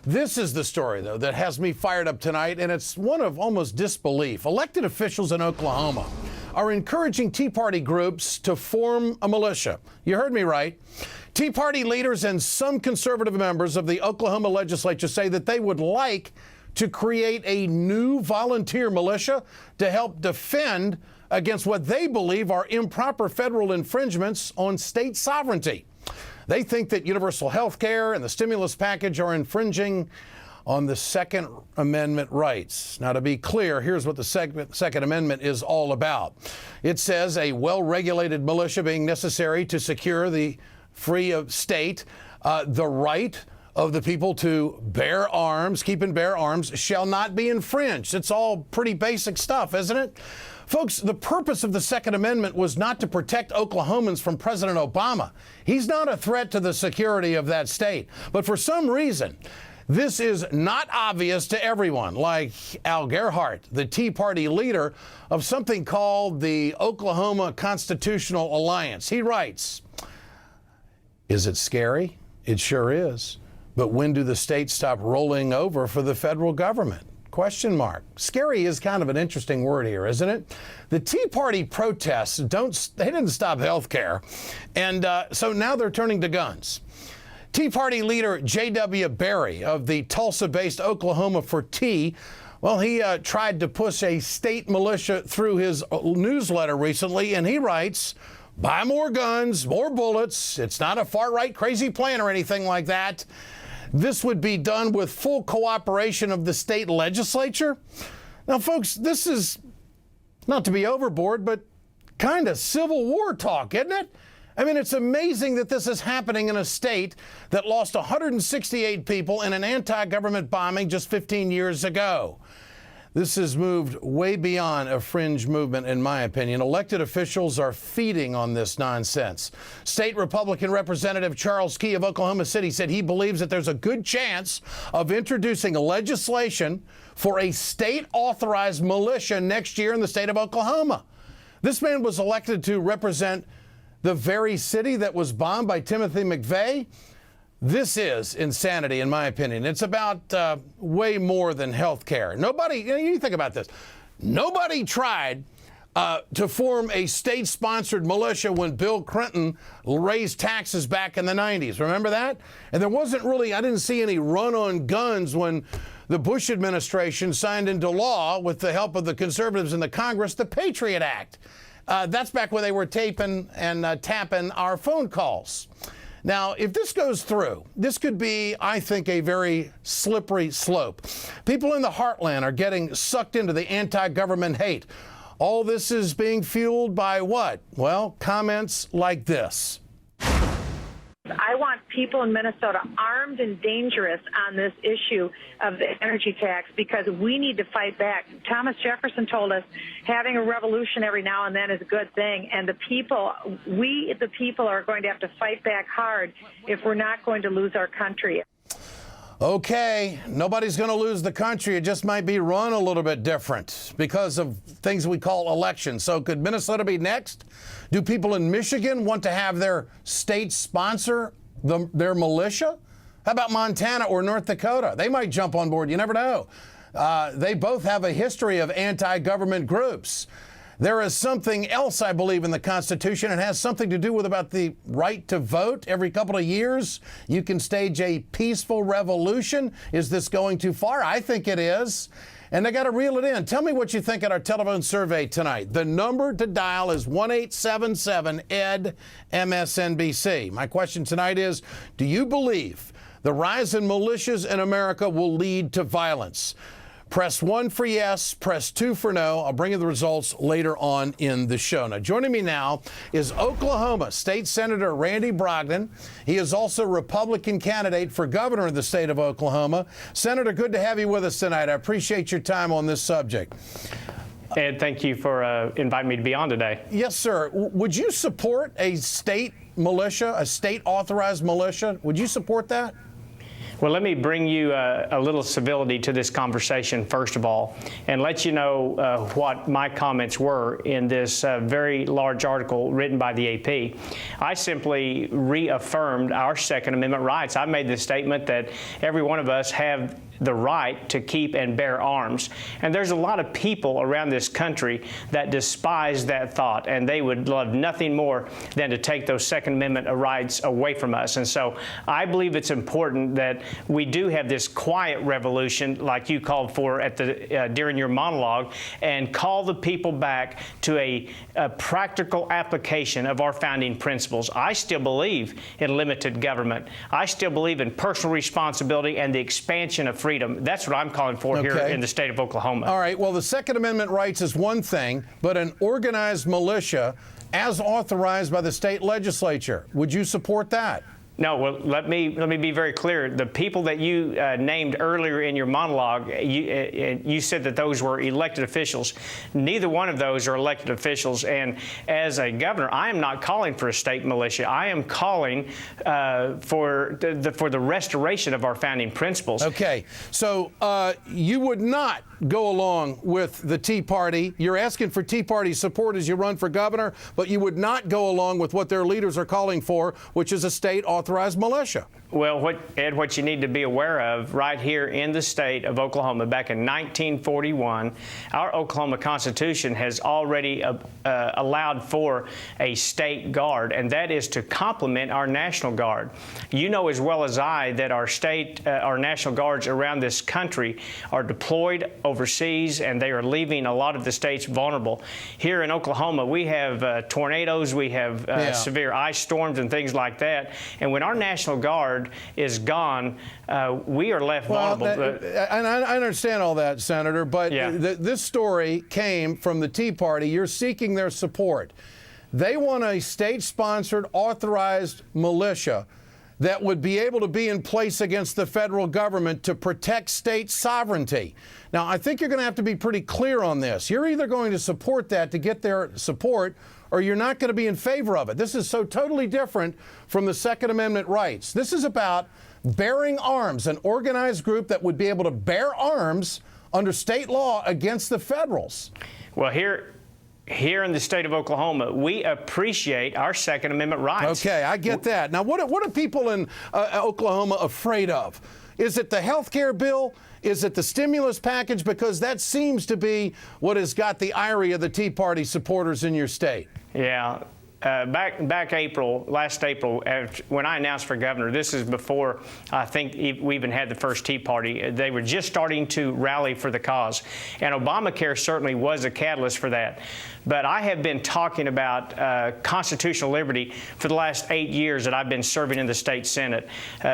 This is the story, though, that has me fired up tonight, and it's one of almost disbelief. Elected officials in Oklahoma are encouraging Tea Party groups to form a militia. You heard me right. Tea Party leaders and some conservative members of the Oklahoma legislature say that they would like to create a new volunteer militia to help defend against what they believe are improper federal infringements on state sovereignty. They think that universal health care and the stimulus package are infringing on the Second Amendment rights. Now, to be clear, here's what the Second Amendment is all about. It says a well-regulated militia being necessary to secure the free of state, the right of the people to bear arms, keep and bear arms, shall not be infringed. It's all pretty basic stuff, isn't it? Folks, the purpose of the Second Amendment was not to protect Oklahomans from President Obama. He's not a threat to the security of that state. But for some reason, this is not obvious to everyone, like Al Gerhardt, the Tea Party leader of something called the Oklahoma Constitutional Alliance. He writes, "Is it scary? It sure is. But when do the states stop rolling over for the federal government? Question mark. Scary is kind of an interesting word here, isn't it? The Tea Party protests they didn't stop health care, and so now they're turning to guns. Tea Party leader J.W. Berry of the Tulsa-based Oklahoma for Tea, well, he tried to push a state militia through his newsletter recently, and he writes, "Buy more guns, more bullets. It's not a far-right crazy plan or anything like that. This would be done with full cooperation of the state legislature." Now, folks, this is not to be overboard, but kind of Civil War talk, isn't it? I mean, it's amazing that this is happening in a state that lost 168 people in an anti-government bombing just 15 years ago. This has moved way beyond a fringe movement, in my opinion. Elected officials are feeding on this nonsense. State Republican Representative Charles Key of Oklahoma City said he believes that there's a good chance of introducing legislation for a state-authorized militia next year in the state of Oklahoma. This man was elected to represent the very city that was bombed by Timothy McVeigh. This is insanity, in my opinion. It's about way more than health care. Nobody, you think about this. Nobody tried to form a state-sponsored militia when Bill Clinton raised taxes back in the 90s. Remember that? And there wasn't really, I didn't see any run on guns when the Bush administration signed into law, with the help of the conservatives in the Congress, the Patriot Act. That's back when they were taping and tapping our phone calls. Now, if this goes through, this could be, I think, a very slippery slope. People in the heartland are getting sucked into the anti-government hate. All this is being fueled by what? Well, comments like this. I want people in Minnesota armed and dangerous on this issue of the energy tax, because we need to fight back. Thomas Jefferson told us having a revolution every now and then is a good thing, and the people are going to have to fight back hard if we're not going to lose our country. Okay, nobody's going to lose the country. It just might be run a little bit different because of things we call elections. So could Minnesota be next? Do people in Michigan want to have their state sponsor their militia? How about Montana or North Dakota? They might jump on board. You never know. They both have a history of anti-government groups. There is something else, I believe, in the Constitution. It has something to do with about the right to vote. Every couple of years, you can stage a peaceful revolution. Is this going too far? I think it is. And they got to reel it in. Tell me what you think at our telephone survey tonight. The number to dial is 1-877-ED-MSNBC. My question tonight is, do you believe the rise in militias in America will lead to violence? Press 1 for yes, press 2 for no. I'll bring you the results later on in the show. Now, joining me now is Oklahoma State Senator Randy Brogdon. He is also a Republican candidate for governor of the state of Oklahoma. Senator, good to have you with us tonight. I appreciate your time on this subject. Ed, thank you for inviting me to be on today. Yes, sir. Would you support a state militia, a state-authorized militia? Would you support that? Well, let me bring you a little civility to this conversation, first of all, and let you know what my comments were in this very large article written by the AP. I simply reaffirmed our Second Amendment rights. I made the statement that every one of us have the right to keep and bear arms. And there's a lot of people around this country that despise that thought, and they would love nothing more than to take those Second Amendment rights away from us. And so I believe it's important that we do have this quiet revolution, like you called for at the during your monologue, and call the people back to a practical application of our founding principles. I still believe in limited government. I still believe in personal responsibility and the expansion of freedom. That's what I'm calling for here in the state of Oklahoma. All right. Well, the Second Amendment rights is one thing, but an organized militia as authorized by the state legislature, would you support that? No, well, let me be very clear. The people that you named earlier in your monologue, you said that those were elected officials. Neither one of those are elected officials. And as a governor, I am not calling for a state militia. I am calling for the restoration of our founding principles. Okay, so you would not go along with the Tea Party. You're asking for Tea Party support as you run for governor, but you would not go along with what their leaders are calling for, which is a state authorized militia. Well, what you need to be aware of right here in the state of Oklahoma, back in 1941, our Oklahoma Constitution has already allowed for a state guard, and that is to complement our National Guard. You know as well as I that our National Guards around this country are deployed overseas, and they are leaving a lot of the states vulnerable. Here in Oklahoma, we have tornadoes, we have severe ice storms and things like that, and when our National Guard is gone, we are left vulnerable. And I understand all that, Senator, but this story came from the Tea Party. You're seeking their support. They want a state-sponsored, authorized militia that would be able to be in place against the federal government to protect state sovereignty. Now, I think you're going to have to be pretty clear on this. You're either going to support that to get their support, or you're not going to be in favor of it. This is so totally different from the Second Amendment rights. This is about bearing arms, an organized group that would be able to bear arms under state law against the federals. Well, here in the state of Oklahoma, we appreciate our Second Amendment rights. Okay, I get that. Now, what are people in Oklahoma afraid of? Is it the health care bill? Is it the stimulus package? Because that seems to be what has got the ire of the Tea Party supporters in your state. Yeah. Last April, when I announced for governor, this is before I think we even had the first Tea Party. They were just starting to rally for the cause. And Obamacare certainly was a catalyst for that. But I have been talking about constitutional liberty for the last 8 years that I've been serving in the state Senate.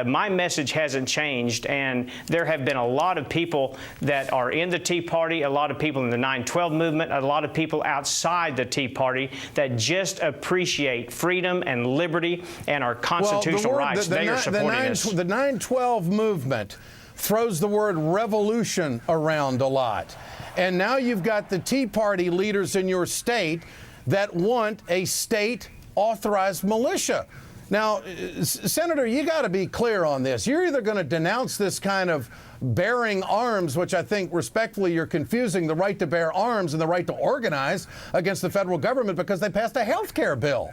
My message hasn't changed, and there have been a lot of people that are in the Tea Party, a lot of people in the 9/12 movement, a lot of people outside the Tea Party that just appreciate freedom and liberty and our constitutional rights. They are supporting us. The 9/12 movement throws the word revolution around a lot. And now you've got the Tea Party leaders in your state that want a state authorized militia. Now, Senator, you got to be clear on this. You're either going to denounce this kind of bearing arms, which I think respectfully you're confusing the right to bear arms and the right to organize against the federal government because they passed a health care bill.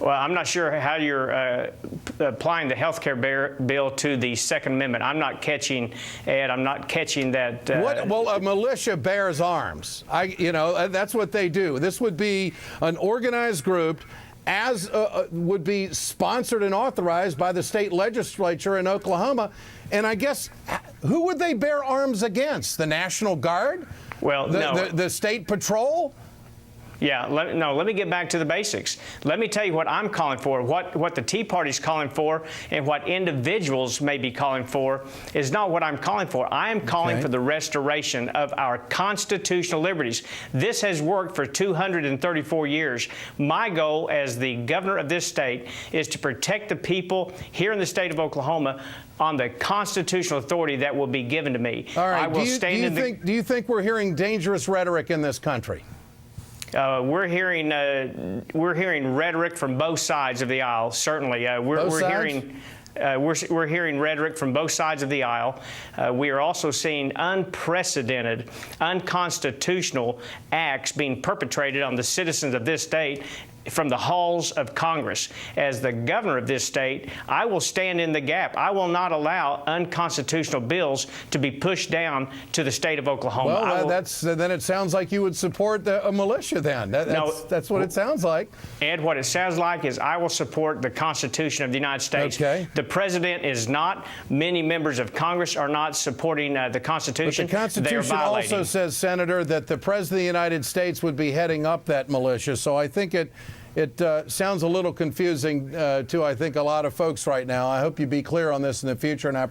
Well, I'm not sure how you're applying the health care bill to the Second Amendment. I'm not catching, Ed, I'm not catching that. Well, a militia bears arms. That's what they do. This would be an organized group as would be sponsored and authorized by the state legislature in Oklahoma. And I guess, who would they bear arms against? The National Guard? Well, no. The State Patrol? Yeah, let me get back to the basics. Let me tell you what I'm calling for. What the Tea Party's calling for and what individuals may be calling for is not what I'm calling for. I am calling for the restoration of our constitutional liberties. This has worked for 234 years. My goal as the governor of this state is to protect the people here in the state of Oklahoma on the constitutional authority that will be given to me. All right. I will do you think we're hearing dangerous rhetoric in this country? We're hearing rhetoric from both sides of the aisle. Certainly, we're hearing We're hearing rhetoric from both sides of the aisle. We are also seeing unprecedented, unconstitutional acts being perpetrated on the citizens of this state from the halls of Congress. As the governor of this state, I will stand in the gap. I will not allow unconstitutional bills to be pushed down to the state of Oklahoma. Well, then it sounds like you would support a militia then. That's what it sounds like. Ed, what it sounds like is I will support the Constitution of the United States. Okay. The president is not. Many members of Congress are not supporting the Constitution. But the Constitution also says, Senator, that the President of the United States would be heading up that militia. So I think it sounds a little confusing to, I think, a lot of folks right now. I hope you be clear on this in the future, and I